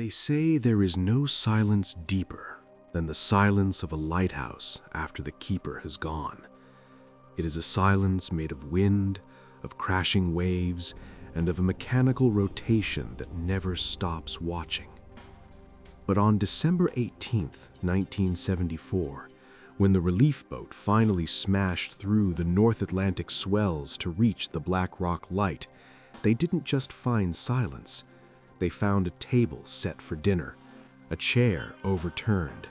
They say there is no silence deeper than the silence of a lighthouse after the keeper has gone. It is a silence made of wind, of crashing waves, and of a mechanical rotation that never stops watching. But on December 18th, 1974, when the relief boat finally smashed through the North Atlantic swells to reach the Black Rock Light, they didn't just find silence. They found a table set for dinner, a chair overturned,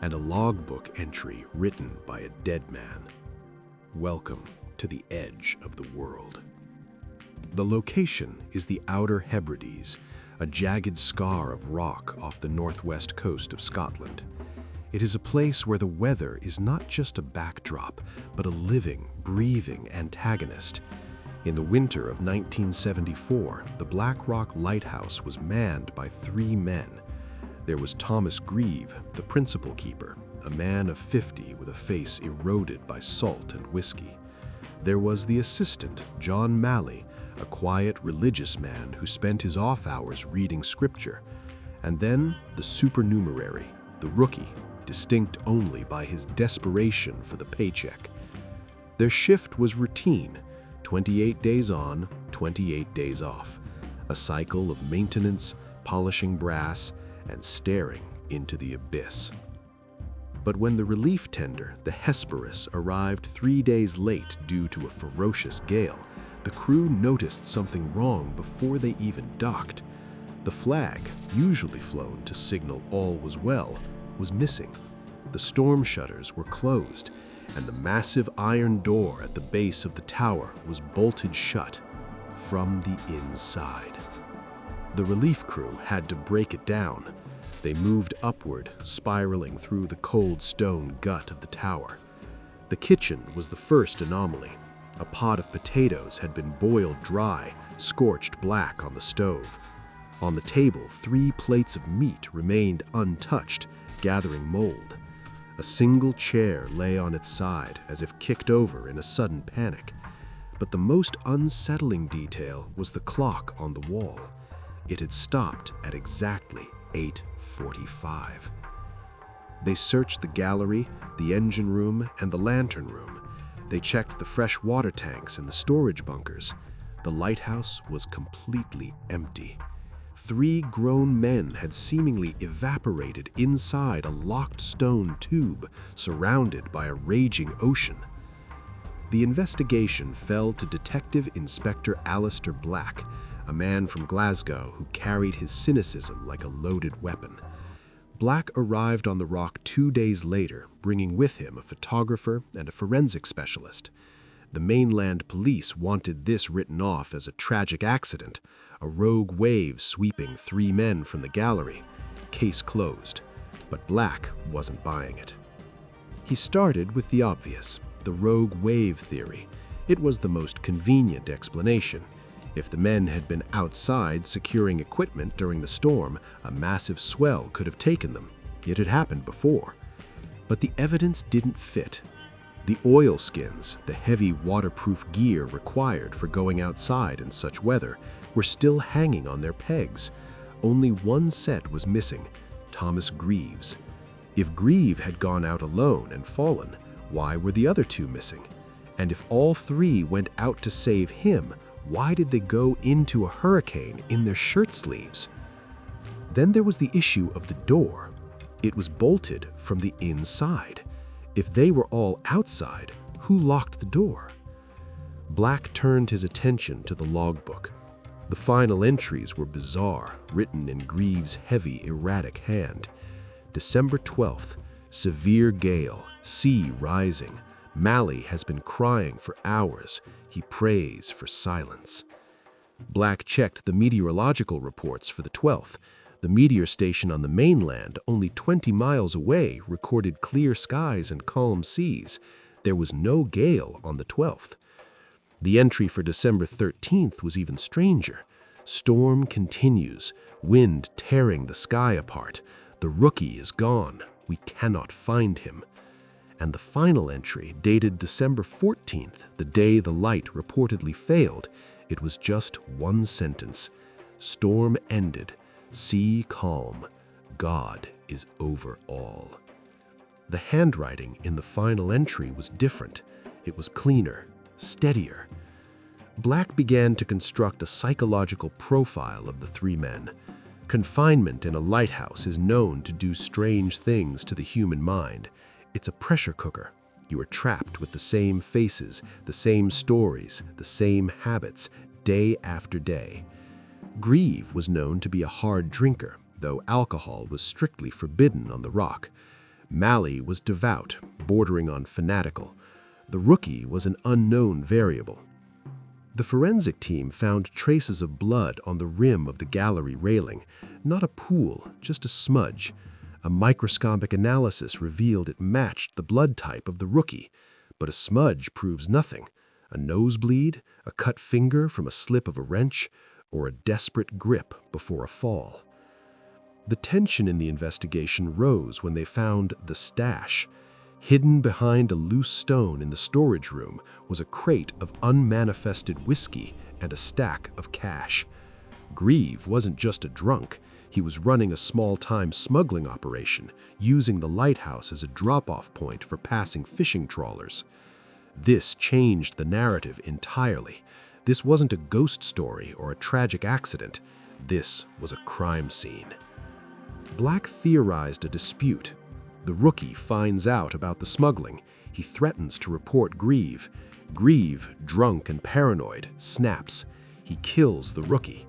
and a logbook entry written by a dead man. Welcome to the edge of the world. The location is the Outer Hebrides, a jagged scar of rock off the northwest coast of Scotland. It is a place where the weather is not just a backdrop, but a living, breathing antagonist. In the winter of 1974, the Black Rock Lighthouse was manned by 3 men. There was Thomas Grieve, the principal keeper, a man of 50 with a face eroded by salt and whiskey. There was the assistant, John Malley, a quiet religious man who spent his off hours reading scripture. And then the supernumerary, the rookie, distinct only by his desperation for the paycheck. Their shift was routine, 28 days on, 28 days off, a cycle of maintenance, polishing brass, and staring into the abyss. But when the relief tender, the Hesperus, arrived 3 days late due to a ferocious gale, the crew noticed something wrong before they even docked. The flag, usually flown to signal all was well, was missing. The storm shutters were closed, and the massive iron door at the base of the tower was bolted shut from the inside. The relief crew had to break it down. They moved upward, spiraling through the cold stone gut of the tower. The kitchen was the first anomaly. A pot of potatoes had been boiled dry, scorched black on the stove. On the table, 3 plates of meat remained untouched, gathering mold. A single chair lay on its side, as if kicked over in a sudden panic. But the most unsettling detail was the clock on the wall. It had stopped at exactly 8:45. They searched the gallery, the engine room, and the lantern room. They checked the fresh water tanks and the storage bunkers. The lighthouse was completely empty. 3 grown men had seemingly evaporated inside a locked stone tube surrounded by a raging ocean. The investigation fell to Detective Inspector Alistair Black, a man from Glasgow who carried his cynicism like a loaded weapon. Black arrived on the rock 2 days later, bringing with him a photographer and a forensic specialist. The mainland police wanted this written off as a tragic accident, a rogue wave sweeping 3 men from the gallery. Case closed, but Black wasn't buying it. He started with the obvious, the rogue wave theory. It was the most convenient explanation. If the men had been outside securing equipment during the storm, a massive swell could have taken them. It had happened before. But the evidence didn't fit. The oilskins, the heavy waterproof gear required for going outside in such weather, were still hanging on their pegs. Only one set was missing, Thomas Grieve's. If Grieve had gone out alone and fallen, why were the other 2 missing? And if all 3 went out to save him, why did they go into a hurricane in their shirt sleeves? Then there was the issue of the door. It was bolted from the inside. If they were all outside, who locked the door? Black turned his attention to the logbook. The final entries were bizarre, written in Grieve's heavy, erratic hand. December 12th, severe gale, sea rising. Malley has been crying for hours. He prays for silence. Black checked the meteorological reports for the 12th. The meteor station on the mainland, only 20 miles away, recorded clear skies and calm seas. There was no gale on the 12th. The entry for December 13th was even stranger. Storm continues, wind tearing the sky apart. The rookie is gone. We cannot find him. And the final entry, dated December 14th, the day the light reportedly failed, it was just one sentence. Storm ended. Sea calm, God is over all. The handwriting in the final entry was different. It was cleaner, steadier. Black began to construct a psychological profile of the three men. Confinement in a lighthouse is known to do strange things to the human mind. It's a pressure cooker. You are trapped with the same faces, the same stories, the same habits, day after day. Grieve was known to be a hard drinker, though alcohol was strictly forbidden on the Rock. Mally was devout, bordering on fanatical. The Rookie was an unknown variable. The forensic team found traces of blood on the rim of the gallery railing, not a pool, just a smudge. A microscopic analysis revealed it matched the blood type of the Rookie, but a smudge proves nothing. A nosebleed, a cut finger from a slip of a wrench, or a desperate grip before a fall. The tension in the investigation rose when they found the stash. Hidden behind a loose stone in the storage room was a crate of unmanifested whiskey and a stack of cash. Grieve wasn't just a drunk. He was running a small-time smuggling operation, using the lighthouse as a drop-off point for passing fishing trawlers. This changed the narrative entirely. This wasn't a ghost story or a tragic accident. This was a crime scene. Black theorized a dispute. The Rookie finds out about the smuggling. He threatens to report Grieve. Grieve, drunk and paranoid, snaps. He kills the Rookie.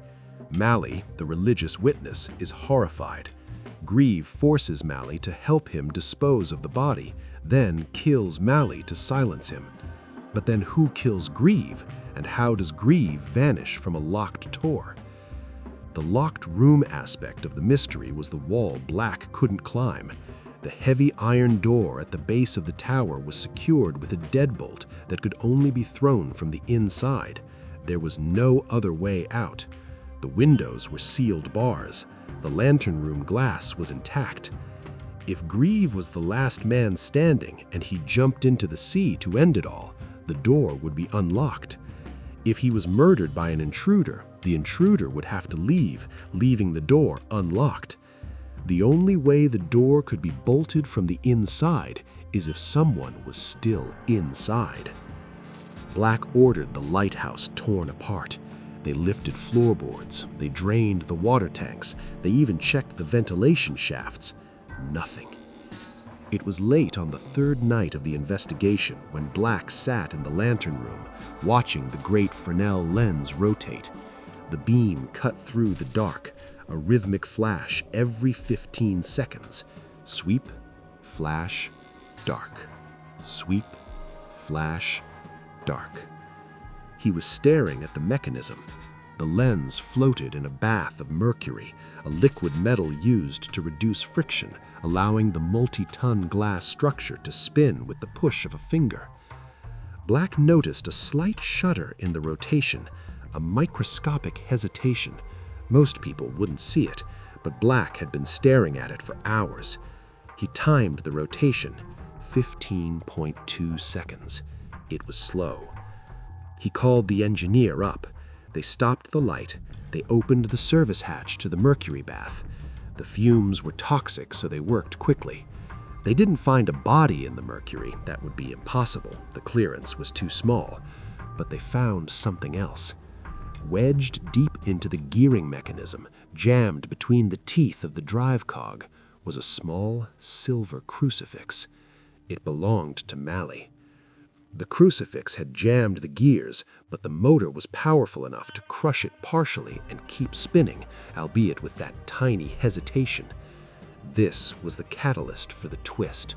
Mally, the religious witness, is horrified. Grieve forces Mally to help him dispose of the body, then kills Mally to silence him. But then who kills Grieve, and how does Grieve vanish from a locked door? The locked room aspect of the mystery was the wall Black couldn't climb. The heavy iron door at the base of the tower was secured with a deadbolt that could only be thrown from the inside. There was no other way out. The windows were sealed bars. The lantern room glass was intact. If Grieve was the last man standing and he jumped into the sea to end it all, the door would be unlocked. If he was murdered by an intruder, the intruder would have to leave, leaving the door unlocked. The only way the door could be bolted from the inside is if someone was still inside. Black ordered the lighthouse torn apart. They lifted floorboards, they drained the water tanks, they even checked the ventilation shafts. Nothing. It was late on the third night of the investigation when Black sat in the lantern room, watching the great Fresnel lens rotate. The beam cut through the dark, a rhythmic flash every 15 seconds. Sweep, flash, dark. Sweep, flash, dark. He was staring at the mechanism. The lens floated in a bath of mercury, a liquid metal used to reduce friction, allowing the multi-ton glass structure to spin with the push of a finger. Black noticed a slight shudder in the rotation, a microscopic hesitation. Most people wouldn't see it, but Black had been staring at it for hours. He timed the rotation, 15.2 seconds. It was slow. He called the engineer up. They stopped the light. They opened the service hatch to the mercury bath. The fumes were toxic, so they worked quickly. They didn't find a body in the mercury. That would be impossible. The clearance was too small. But they found something else. Wedged deep into the gearing mechanism, jammed between the teeth of the drive cog, was a small silver crucifix. It belonged to Mally. The crucifix had jammed the gears, but the motor was powerful enough to crush it partially and keep spinning, albeit with that tiny hesitation. This was the catalyst for the twist.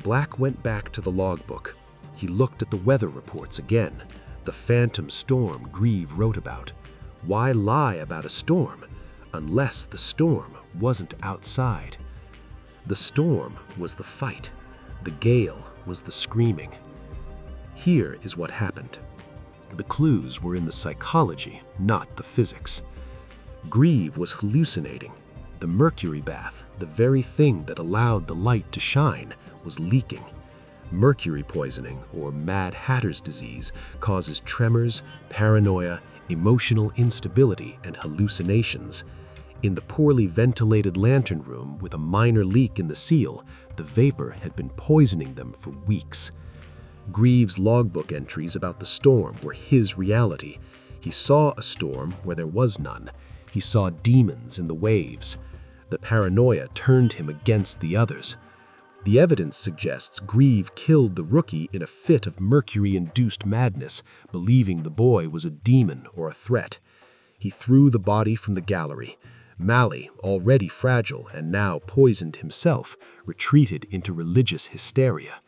Black went back to the logbook. He looked at the weather reports again. The phantom storm Grieve wrote about. Why lie about a storm, unless the storm wasn't outside? The storm was the fight. The gale was the screaming. Here is what happened. The clues were in the psychology, not the physics. Grieve was hallucinating. The mercury bath, the very thing that allowed the light to shine, was leaking. Mercury poisoning, or Mad Hatter's disease, causes tremors, paranoia, emotional instability, and hallucinations. In the poorly ventilated lantern room with a minor leak in the seal, the vapor had been poisoning them for weeks. Greaves' logbook entries about the storm were his reality. He saw a storm where there was none. He saw demons in the waves. The paranoia turned him against the others. The evidence suggests Grieve killed the rookie in a fit of mercury-induced madness, believing the boy was a demon or a threat. He threw the body from the gallery. Mally, already fragile and now poisoned himself, retreated into religious hysteria.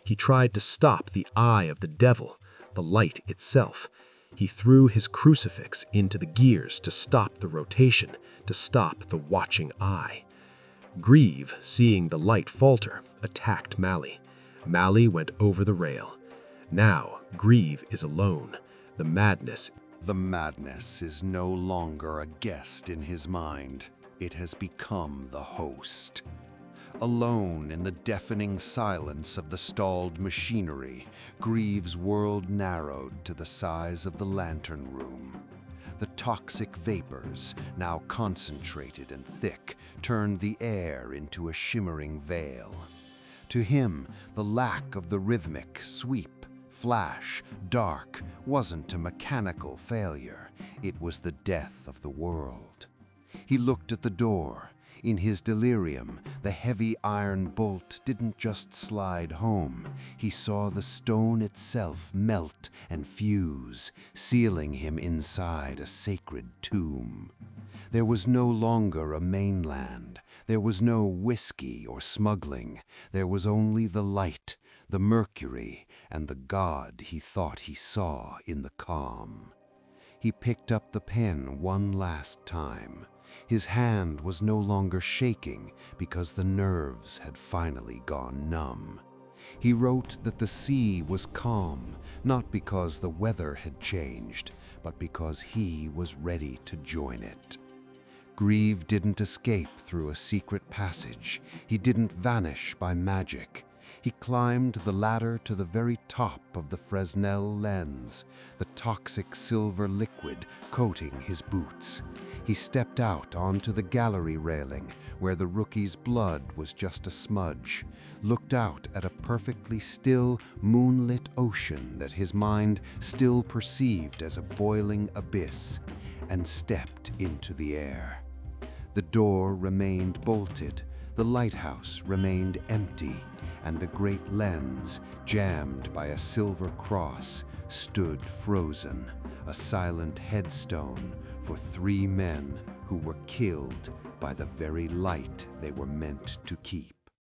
He tried to stop the eye of the devil, the light itself. He threw his crucifix into the gears to stop the rotation, to stop the watching eye. Grieve, seeing the light falter, attacked Mally. Mally went over the rail. Now, Grieve is alone. The madness is no longer a guest in his mind. It has become the host. Alone in the deafening silence of the stalled machinery, Grieve's world narrowed to the size of the lantern room. The toxic vapors, now concentrated and thick, turned the air into a shimmering veil. To him, the lack of the rhythmic sweep, flash, dark wasn't a mechanical failure. It was the death of the world. He looked at the door. In his delirium, the heavy iron bolt didn't just slide home. He saw the stone itself melt and fuse, sealing him inside a sacred tomb. There was no longer a mainland. There was no whiskey or smuggling. There was only the light, the mercury, and the God he thought he saw in the calm. He picked up the pen one last time. His hand was no longer shaking because the nerves had finally gone numb. He wrote that the sea was calm, not because the weather had changed, but because he was ready to join it. Grieve didn't escape through a secret passage. He didn't vanish by magic. He climbed the ladder to the very top of the Fresnel lens, the toxic silver liquid coating his boots. He stepped out onto the gallery railing, where the rookie's blood was just a smudge, looked out at a perfectly still, moonlit ocean that his mind still perceived as a boiling abyss, and stepped into the air. The door remained bolted, the lighthouse remained empty, and the great lens, jammed by a silver cross, stood frozen, a silent headstone for 3 men who were killed by the very light they were meant to keep.